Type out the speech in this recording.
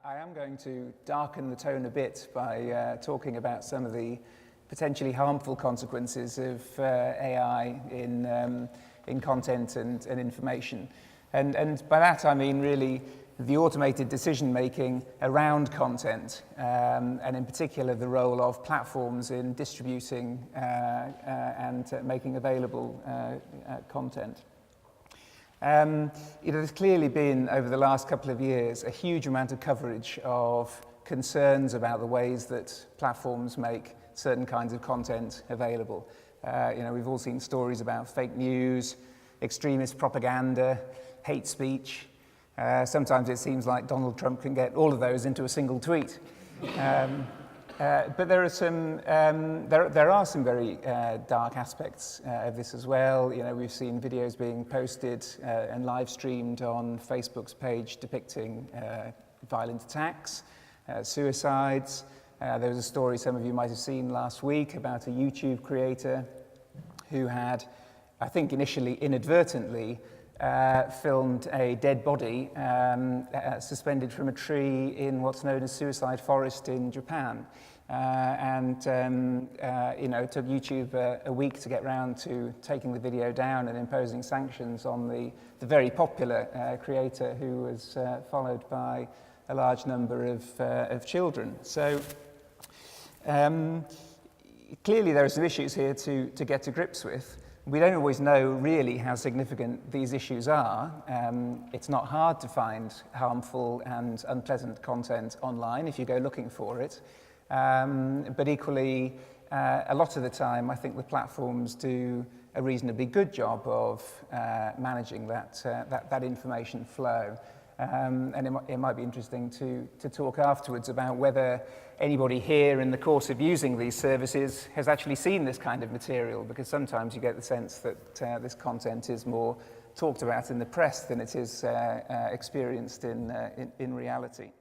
I am going to darken the tone a bit by talking about some of the potentially harmful consequences of AI in content and information. And by that I mean really the automated decision-making around content, and in particular the role of platforms in distributing and making available content. There's clearly been, over the last couple of years, a huge amount of coverage of concerns about the ways that platforms make certain kinds of content available. We've all seen stories about fake news, extremist propaganda, hate speech. Sometimes it seems like Donald Trump can get all of those into a single tweet. But there are some very dark aspects of this as well. We've seen videos being posted and live streamed on Facebook's page depicting violent attacks, suicides. There was a story some of you might have seen last week about a YouTube creator who had, I think initially inadvertently, filmed a dead body suspended from a tree in what's known as Suicide Forest in Japan. It took YouTube a week to get round to taking the video down and imposing sanctions on the very popular creator, who was followed by a large number of children. So clearly there are some issues here to get to grips with. We don't always know really how significant these issues are. It's not hard to find harmful and unpleasant content online if you go looking for it. But equally, a lot of the time, I think the platforms do a reasonably good job of managing that information flow. And it might be interesting to talk afterwards about whether anybody here in the course of using these services has actually seen this kind of material, because sometimes you get the sense that this content is more talked about in the press than it is experienced in reality.